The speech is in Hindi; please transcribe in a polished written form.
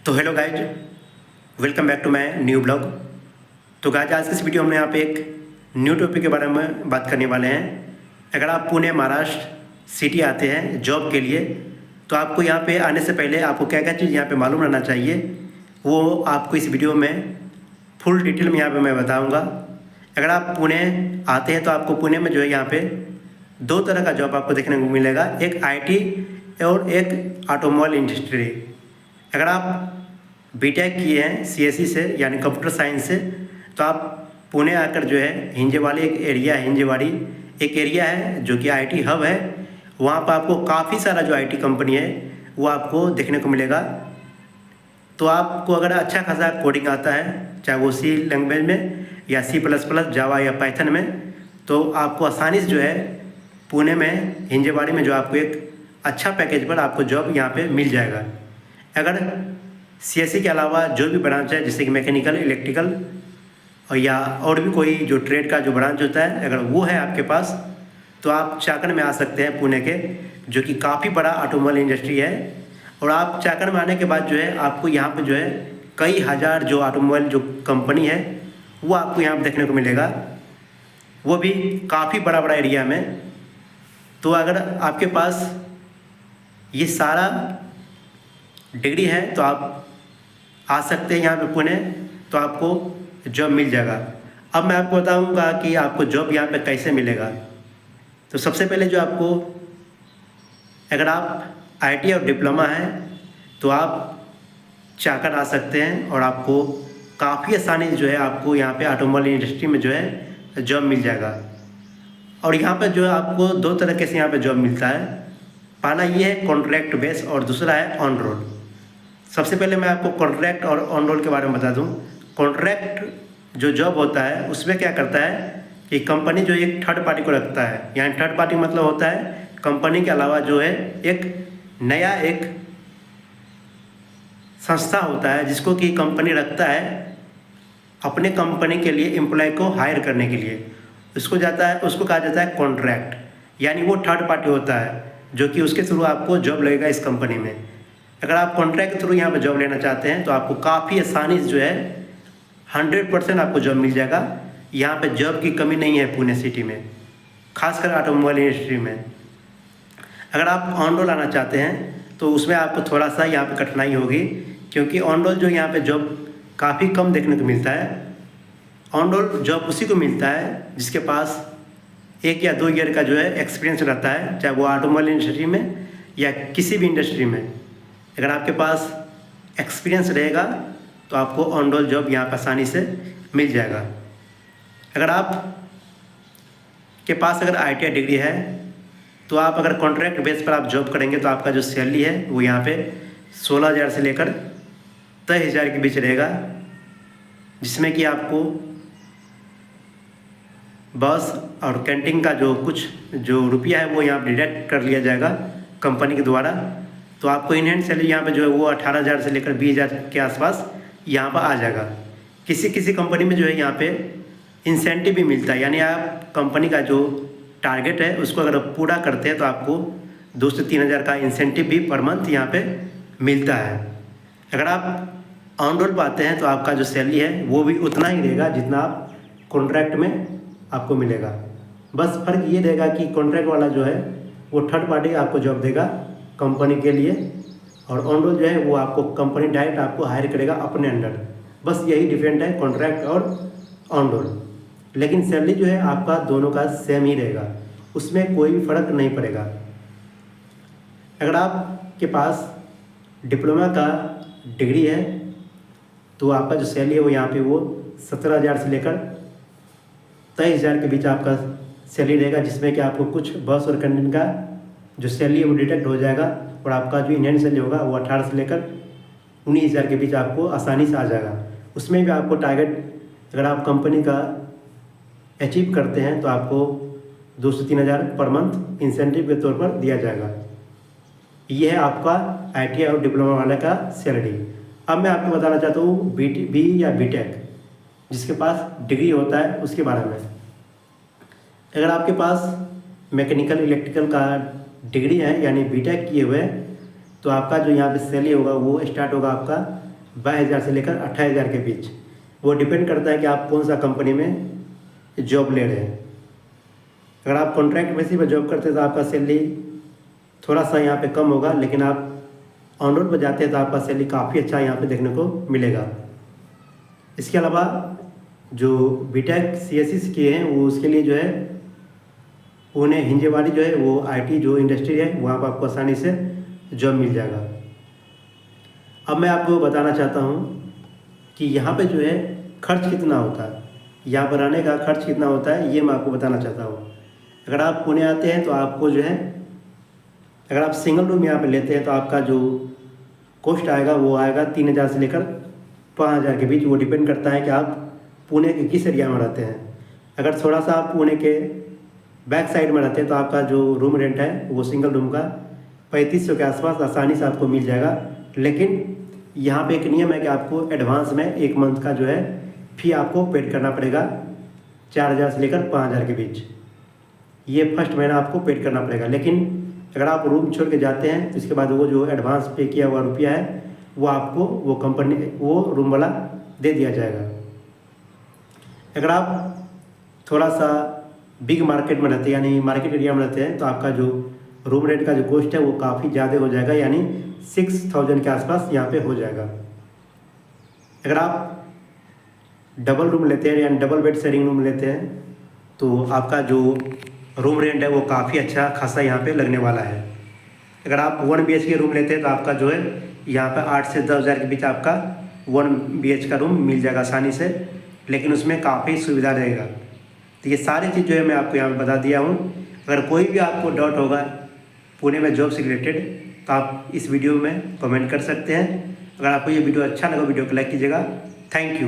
तो hello guys, welcome back to my new blog. तो गाइज, आज की इस वीडियो में यहाँ पे एक न्यू टॉपिक के बारे में बात करने वाले हैं। अगर आप पुणे महाराष्ट्र सिटी आते हैं जॉब के लिए, तो आपको यहाँ पे आने से पहले आपको क्या क्या चीज़ यहाँ पे मालूम रहना चाहिए, वो आपको इस वीडियो में फुल डिटेल में यहाँ पे मैं बताऊँगा। अगर आप पुणे आते हैं तो आपको पुणे में जो है यहाँ पे दो तरह का जॉब आपको देखने को मिलेगा, एक IT और एक ऑटोमोबाइल इंडस्ट्री। अगर आप बीटेक किए हैं CSE से यानी कंप्यूटर साइंस से, तो आप पुणे आकर जो है हिंजेवाड़ी एक एरिया है, हिंजेवाड़ी एक एरिया है जो कि IT हब है। वहाँ पर आपको काफ़ी सारा जो IT कंपनी है वो आपको देखने को मिलेगा। तो आपको अगर अच्छा खासा कोडिंग आता है, चाहे वो C लैंग्वेज में या C++, जावा या पाइथन में, तो आपको आसानी से जो है पुणे में हिंजेवाड़ी में जो आपको एक अच्छा पैकेज पर आपको जॉब यहाँ पे मिल जाएगा। अगर CSE के अलावा जो भी ब्रांच है, जैसे कि मैकेनिकल, इलेक्ट्रिकल और या और भी कोई जो ट्रेड का जो ब्रांच होता है, अगर वो है आपके पास, तो आप चाकन में आ सकते हैं पुणे के, जो कि काफ़ी बड़ा ऑटोमोबाइल इंडस्ट्री है। और आप चाकन में आने के बाद जो है आपको यहाँ पे जो है कई हज़ार जो ऑटोमोबाइल जो कंपनी है वो आपको यहाँ पर देखने को मिलेगा, वो भी काफ़ी बड़ा बड़ा एरिया में। तो अगर आपके पास ये सारा डिग्री है तो आप आ सकते हैं यहाँ पे पुणे, तो आपको जॉब मिल जाएगा। अब मैं आपको बताऊंगा कि आपको जॉब यहाँ पे कैसे मिलेगा। तो सबसे पहले जो आपको, अगर आप IT और डिप्लोमा है तो आप चाकर आ सकते हैं और आपको काफ़ी आसानी जो है आपको यहाँ पे ऑटोमोबाइल इंडस्ट्री में जो है जॉब मिल जाएगा। और यहाँ पे जो है आपको दो तरीके से यहाँ पे जॉब मिलता है। पहला ये है कॉन्ट्रैक्ट बेस और दूसरा है ऑन रोल। सबसे पहले मैं आपको कॉन्ट्रैक्ट और ऑन रोल के बारे में बता दूं। कॉन्ट्रैक्ट जो जॉब होता है उसमें क्या करता है कि कंपनी जो एक थर्ड पार्टी को रखता है, यानी थर्ड पार्टी मतलब होता है कंपनी के अलावा जो है एक नया एक संस्था होता है जिसको कि कंपनी रखता है अपने कंपनी के लिए एम्प्लॉय को हायर करने के लिए। उसको कहा जाता है कॉन्ट्रैक्ट, यानी वो थर्ड पार्टी होता है जो कि उसके थ्रू आपको जॉब लगेगा इस कंपनी में। अगर आप कॉन्ट्रैक्ट के थ्रू यहाँ पर जॉब लेना चाहते हैं तो आपको काफ़ी आसानी से जो है 100% आपको जॉब मिल जाएगा। यहाँ पे जॉब की कमी नहीं है पुणे सिटी में, खासकर ऑटोमोबाइल इंडस्ट्री में। अगर आप ऑन रोल आना चाहते हैं तो उसमें आपको थोड़ा सा यहाँ पे कठिनाई होगी, क्योंकि ऑन रोल जो यहाँ पे जॉब काफ़ी कम देखने को मिलता है। ऑन रोल जॉब उसी को मिलता है जिसके पास 1 या 2 ईयर का जो है एक्सपीरियंस रहता है, चाहे वो ऑटोमोबाइल इंडस्ट्री में या किसी भी इंडस्ट्री में। अगर आपके पास एक्सपीरियंस रहेगा तो आपको ऑन रोल जॉब यहाँ पर आसानी से मिल जाएगा। अगर आप के पास अगर ITI डिग्री है तो आप अगर कॉन्ट्रैक्ट बेस पर आप जॉब करेंगे तो आपका जो सैलरी है वो यहाँ पे 16,000 से लेकर 23,000 के बीच रहेगा, जिसमें कि आपको बस और कैंटीन का जो कुछ जो रुपया है वो यहाँ पर डिडक्ट कर लिया जाएगा कंपनी के द्वारा। तो आपको इन हैंड सैलरी यहाँ पे जो है वो 18,000 से लेकर 20,000 के आसपास यहाँ पर आ जाएगा। किसी किसी कंपनी में जो है यहाँ पे इंसेंटिव भी मिलता है, यानी आप कंपनी का जो टारगेट है उसको अगर पूरा करते हैं तो आपको 2 से 3,000 का इंसेंटिव भी पर मंथ यहाँ पे मिलता है। अगर आप ऑन रोल पर आते हैं तो आपका जो सैलरी है वो भी उतना ही रहेगा जितना आप कॉन्ट्रैक्ट में आपको मिलेगा। बस फ़र्क ये रहेगा कि कॉन्ट्रैक्ट वाला जो है वो थर्ड पार्टी आपको जॉब देगा कंपनी के लिए, और ऑन रोल जो है वो आपको कंपनी डायरेक्ट आपको हायर करेगा अपने अंडर। बस यही डिफरेंट है कॉन्ट्रैक्ट और ऑन रोल। लेकिन सैलरी जो है आपका दोनों का सेम ही रहेगा, उसमें कोई भी फ़र्क नहीं पड़ेगा। अगर आपके पास डिप्लोमा का डिग्री है तो आपका जो सैलरी है वो यहाँ पे वो 17,000 से लेकर 23,000 के बीच आपका सैलरी रहेगा, जिसमें कि आपको कुछ बस और कैंटीन का जो सैलरी है वो डिडक्ट हो जाएगा, और आपका जो इन हैंड सैलरी होगा वो 18 से लेकर 19,000 के बीच आपको आसानी से आ जाएगा। उसमें भी आपको टारगेट अगर आप कंपनी का अचीव करते हैं तो आपको 2 से 3,000 पर मंथ इंसेंटिव के तौर पर दिया जाएगा। ये है आपका ITI और डिप्लोमा वाले का सैलरी। अब मैं आपको बताना चाहता हूँ BE या BTech जिसके पास डिग्री होता है उसके बारे में। अगर आपके पास मैकेनिकल इलेक्ट्रिकल का डिग्री है यानी BTech किए हुए, तो आपका जो यहाँ पे सैलरी होगा वो स्टार्ट होगा आपका 22,000 से लेकर 28,000 के बीच। वो डिपेंड करता है कि आप कौन सा कंपनी में जॉब ले रहे हैं। अगर आप कॉन्ट्रैक्ट बेसिस पर जॉब करते हैं तो आपका सैलरी थोड़ा सा यहाँ पे कम होगा, लेकिन आप ऑन रोड पर जाते हैं तो आपका सैलरी काफ़ी अच्छा यहाँ पे देखने को मिलेगा। इसके अलावा जो बीटेक CSE किए हैं वो उसके लिए जो है पुणे हिंजेवाड़ी जो है वो IT जो इंडस्ट्री है वहाँ पर आपको आसानी से जॉब मिल जाएगा। अब मैं आपको बताना चाहता हूँ कि यहाँ पे जो है खर्च कितना होता है, यहाँ पर रहने का खर्च कितना होता है, ये मैं आपको बताना चाहता हूँ। अगर आप पुणे आते हैं तो आपको जो है अगर आप सिंगल रूम यहाँ पे लेते हैं तो आपका जो कॉस्ट आएगा वो आएगा 3,000 से लेकर 5,000 के बीच। वो डिपेंड करता है कि आप पुणे के किस एरिया में रहते हैं। अगर थोड़ा सा आप पुणे के बैक साइड में रहते हैं तो आपका जो रूम रेंट है वो सिंगल रूम का 3,500 के आसपास आसानी से आपको मिल जाएगा। लेकिन यहाँ पे एक नियम है कि आपको एडवांस में 1 मंथ का जो है फी आपको पेड करना पड़ेगा 4,000 से लेकर 5,000 के बीच। ये फर्स्ट महीना आपको पेड करना पड़ेगा। लेकिन अगर आप रूम छोड़ के जाते हैं तो इसके बाद वो जो एडवांस पे किया हुआ रुपया है वो आपको वो रूम वाला दे दिया जाएगा। अगर आप थोड़ा सा बिग मार्केट में रहते हैं यानी मार्केट एरिया में रहते हैं तो आपका जो रूम रेंट का जो कॉस्ट है वो काफ़ी ज़्यादा हो जाएगा, यानी 6,000 के आसपास यहाँ पे हो जाएगा। अगर आप डबल रूम लेते हैं यानी डबल बेड शेयरिंग रूम लेते हैं तो आपका जो रूम रेंट है वो काफ़ी अच्छा खासा यहाँ पे लगने वाला है। अगर आप 1 BHK रूम लेते हैं तो आपका जो है यहाँ पे 8 से 10,000 के बीच आपका 1 BHK का रूम मिल जाएगा आसानी से, लेकिन उसमें काफ़ी सुविधा रहेगा। तो ये सारी चीज़ जो है मैं आपको यहाँ पे बता दिया हूँ। अगर कोई भी आपको डाउट होगा पुणे में जॉब से रिलेटेड तो आप इस वीडियो में कमेंट कर सकते हैं। अगर आपको ये वीडियो अच्छा लगा वीडियो को लाइक कीजिएगा। Thank you.